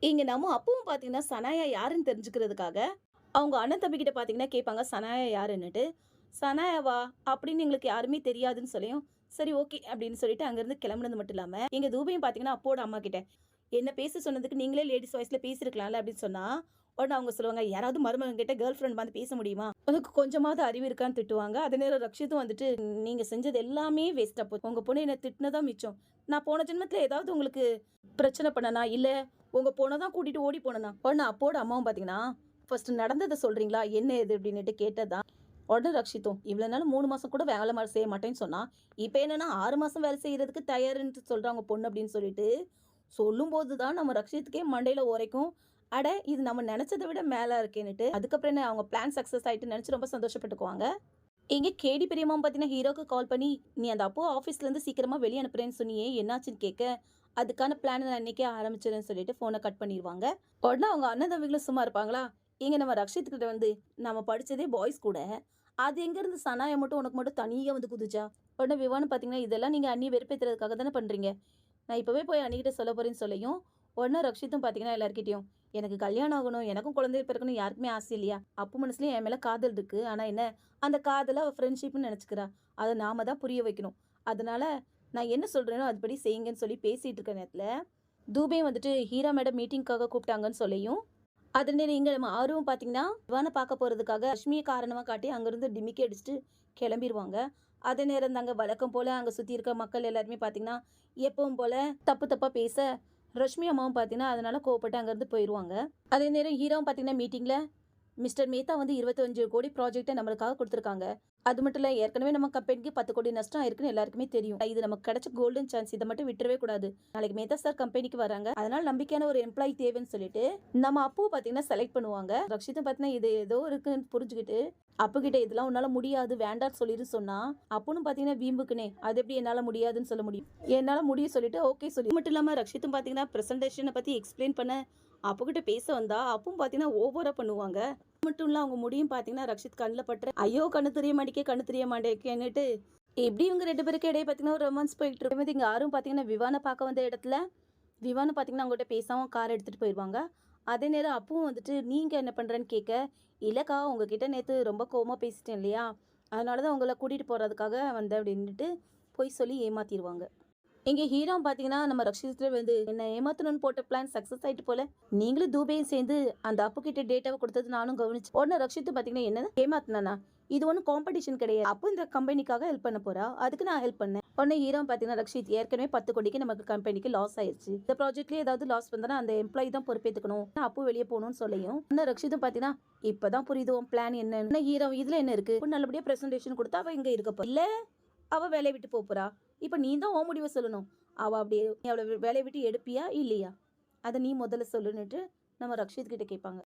இங்க நம்ம அப்பவும் பார்த்தீங்கன்னா, சனாயா யாருன்னு தெரிஞ்சுக்கிறதுக்காக, அவங்க அண்ணன் தம்பிகிட்ட பார்த்தீங்கன்னா கேட்பாங்க, "சனாயா யாருன்னுட்டு?" "சனாயாவா?" அப்படின்னு எங்களுக்கு யாருமே தெரியாதுன்னு சொல்லியும், "சரி ஓகே" அப்படின்னு சொல்லிட்டு அங்கருந்து கிளம்புனது மட்டும் இல்லாம, எங்க தூபியும் பார்த்தீங்கன்னா, அப்போட அம்மாகிட்ட, "என்ன பேச சொன்னதுக்கு நீங்களே லேடீஸ் வாய்ஸ்ல பேசியிருக்கலாம்ல" அப்படின்னு சொன்னா, உடனே அவங்க சொல்லுவாங்க, "யாராவது மருமகன் கிட்ட கேர்ள் ஃபிரெண்ட் மாதிரி பேச முடியுமா? உனக்கு கொஞ்சமாவது அறிவு இருக்கான்னு?" திட்டுவாங்க. அதே நேரம் ரக்ஷித்தும் வந்துட்டு, "நீங்க செஞ்சது எல்லாமே வேஸ்ட்டா போச்சு. உங்க பொண்ணு என்ன திட்டுனது தான் மிச்சம். நான் போன ஜென்மத்தில ஏதாவது உங்களுக்கு பிரச்சனை பண்ணனா? இல்ல உங்க பொண்ண தான் கூட்டிட்டு ஓடி போனனா?" உடனே அப்போட அம்மாவும் பார்த்தீங்கன்னா, "ஃபர்ஸ்ட்டு நடந்தத சொல்றீங்களா? என்ன ஏது?" அப்படின்னுட்டு கேட்டது தான். உடனே ரக்ஷித்தும், "இவ்வளோ நாள் 3 மாசம் கூட வேலை செய்ய மாட்டேன்னு சொன்னா, இப்ப என்னன்னா 6 மாசம் வேலை செய்றதுக்கு தயாருன்ட்டு சொல்றா உங்க பொண்ணு" அப்படின்னு சொல்லிட்டு, சொல்லும்போது தான் நம்ம ரக்ஷித்துக்கே மண்டையில உரைக்கும். அட! இது நம்ம நெனச்சத விட மேல இருக்கேன்னுட்டு. அதுக்கப்புறம் என்ன அவங்க பிளான் சக்சஸ் ஆயிட்டு நெனச்சு ரொம்ப சந்தோஷப்பட்டுக்குவாங்க. இங்க கேடி பெரியம்மாவும் பார்த்தீங்கன்னா, ஹீரோக்கு கால் பண்ணி, "நீ அந்த அப்போ ஆஃபீஸ்லேருந்து சீக்கிரமா வெளிய அனுப்புறேன்னு சொன்னியே, என்னாச்சுன்னு?" கேட்க, "அதுக்கான பிளான நான் இன்னைக்கே ஆரம்பிச்சுறேன்னு" சொல்லிட்டு ஃபோன கட் பண்ணிருவாங்க. உடனே அவங்க அண்ணன் தம்பிகளும் சும்மா இருப்பாங்களா? இங்க நம்ம ரக்ஷித் கிட்ட வந்து, "நம்ம படிச்சதே பாய்ஸ் கூட. அது எங்கேருந்து சனாயா மட்டும் உனக்கு மட்டும் தனியா வந்து குதிச்சா?" உடனே விவான்னு பார்த்தீங்கன்னா, "இதெல்லாம் நீங்க அண்ணிய வெறுப்பேத்துறதுக்காக தானே பண்றீங்க. நான் இப்பவே போய் அண்ணிகிட்ட சொல்லப் போறேன்னு" சொல்லியும், உடனே ரக்ஷித்தும் பார்த்தீங்கன்னா எல்லார்கிட்டயும், "எனக்கு கல்யாணம் ஆகணும், எனக்கும் குழந்தை பிறக்கணும் யாருக்குமே ஆசை இல்லையா? அப்பு மனசுலயும் என் மேல காதல் இருக்கு. ஆனா என்ன, அந்த காதல அவ ஃப்ரெண்ட்ஷிப்னு நெனச்சுக்கிறா. அத நாம தான் புரிய வைக்கணும். அதனால நான் என்ன சொல்றேனோ அதுபடி செய்யுங்கன்னு" சொல்லி பேசிட்டு இருக்க நேரத்துல, தூபே வந்துட்டு ஹீரா மேடம் மீட்டிங்க்காக கூப்பிட்டாங்கன்னு சொல்லியும், அதனே இங்க நம்ம ஆர்வம் பார்த்தீங்கன்னா, இவான பார்க்க போறதுக்காக லட்சுமிய காரணமா காட்டி அங்கருந்து டிமிக்கி அடிச்சுட்டு கெளம்பிருவாங்க. அதே நேரம் தாங்க வழக்கம் போல அங்க சுத்தி இருக்க மக்கள் எல்லாருமே பார்த்தீங்கன்னா, எப்பவும் போல தப்பு தப்பா பேச, ரஷ்மி அம்மாவும் பார்த்தீங்கன்னா, அதனால கோவப்பட்டு அங்கருந்து போயிருவாங்க. அதே நேரம் ஹீரோவும் பார்த்தீங்கன்னா மீட்டிங்ல, மிஸ்டர் மேத்தா வந்து 25,00,00,000 ப்ராஜெக்ட்ட நம்மளுக்காக குடுத்துருக்காங்க. அது மட்டும் இல்ல, ஏற்கனவே நம்ம கம்பெனிக்கு 10,00,00,000 நஷ்டம் ஆயிருக்குன்னு எல்லாருக்குமே தெரியும். இது நமக்கு கிடைச்ச கோல்டன் சான்ஸ். இத மட்டும் விட்டுறவே கூடாது. நாளைக்கு மேத்தா சார் கம்பெனிக்கு வராங்க. அதனால நம்பிக்கையான ஒரு எம்ப்ளாயி தேவைன்னு சொல்லிட்டு, நம்ம அப்புவ பார்த்தீங்கன்னா செலக்ட் பண்ணுவாங்க. ரக்ஷித்தும் பார்த்தீங்கன்னா, இது ஏதோ இருக்குன்னு புரிஞ்சுகிட்டு, அப்புகிட்ட இதெல்லாம் உன்னால முடியாது, வேண்டான்னு சொல்லிருன்னு சொன்னா, அப்புனும் பார்த்தீங்கன்னா வீம்புக்குன்னே, அது எப்படி என்னால முடியாதுன்னு சொல்ல முடியும்? என்னால முடியும் சொல்லிட்டு, ஓகே சொல்லி அது மட்டும் இல்லாம ரக்ஷித்தும் பார்த்தீங்கன்னா, பிரசன்டேஷன பத்தி எக்ஸ்பிளைன் பண்ண அப்புகிட்ட பேச வந்தா, அப்புவும் பார்த்தீங்கன்னா ஓவரா பண்ணுவாங்க. மட்டும் இல்ல அவங்க முடியும் பார்த்தீங்கன்னா, ரக்ஷித் கண்ல பட்டு, ஐயோ! கண்ணு தெரிய மாட்டேக்கே, கண்ணு தெரிய மாட்டேக்கேன்னுட்டு, எப்படி இவங்க 2 பேருக்கு இடையே பார்த்தீங்கன்னா, ஒரு ரொமான்ஸ் போயிட்டு இருக்கும். இங்க யாரும் பார்த்தீங்கன்னா, விவான பார்க்க வந்த இடத்துல, விவான்னு பார்த்தீங்கன்னா, அவங்ககிட்ட பேசாம கார் எடுத்துட்டு போயிருவாங்க. அதே நேரம் அப்புவும் வந்துட்டு, "நீங்க என்ன பண்றேன்னு?" கேட்க, "இல்லக்கா, உங்ககிட்ட நேத்து ரொம்ப கோவமா பேசிட்டேன் இல்லையா? அதனால தான் உங்கள கூட்டிட்டு போறதுக்காக வந்தேன்" அப்படின்னுட்டு பொய் சொல்லி ஏமாத்திருவாங்க. இங்க ஹீரோ பார்த்தீங்கன்னா, நம்ம ரக்ஷித்ல வந்து என்ன ஏமாத்தணும்னு போட்ட பிளான் சக்சஸ் ஆயிட்டு போல. நீங்களும் தூபையும் சேர்ந்து அந்த அப்பு கிட்ட டேட்டாவ குடுத்தது நானும் கவனிச்சேன். உடனே ரக்ஷித் பார்த்தீங்கன்னா, என்னது ஏமாத்துனானா? இது ஒண்ணும் காம்படிஷன் கிடையாது. அப்பு இந்த கம்பெனிக்காக ஹெல்ப் பண்ண போறா. அதுக்கு நான் ஹெல்ப் பண்ணேன். உடனே ஹீரோ பார்த்தீங்கன்னா, ரக்ஷித் ஏற்கனவே 10,00,00,000 நமக்கு கம்பெனிக்கு லாஸ் ஆயிருச்சு. இந்த ப்ராஜெக்ட்லயே ஏதாவது லாஸ் வந்தா அந்த எம்ப்ளாயி தான் பொறுப்பேத்துக்கணும். அப்பு வெளிய போணும்னு சொல்லியும், உடனே ரக்ஷித்தும் பார்த்தீங்கன்னா, இப்பதான் புரியுது உன் பிளான் என்னன்னு. ஹீரோ இதுல என்ன இருக்கு? நல்லபடியா பிரசன்டேஷன் குடுத்தா அவ இங்க இருக்க போறா. இல்ல அவ வேலைய விட்டு போறா. இப்ப நீ தான் உன் முடிவ சொல்லணும். அவ அப்படியே நீ அவள வேலைய விட்டு எடுப்பியா? இல்லையா? அத நீ முதல்ல சொல்லுன்னுட்டு நம்ம ரக்ஷித் கிட்ட கேட்பாங்க.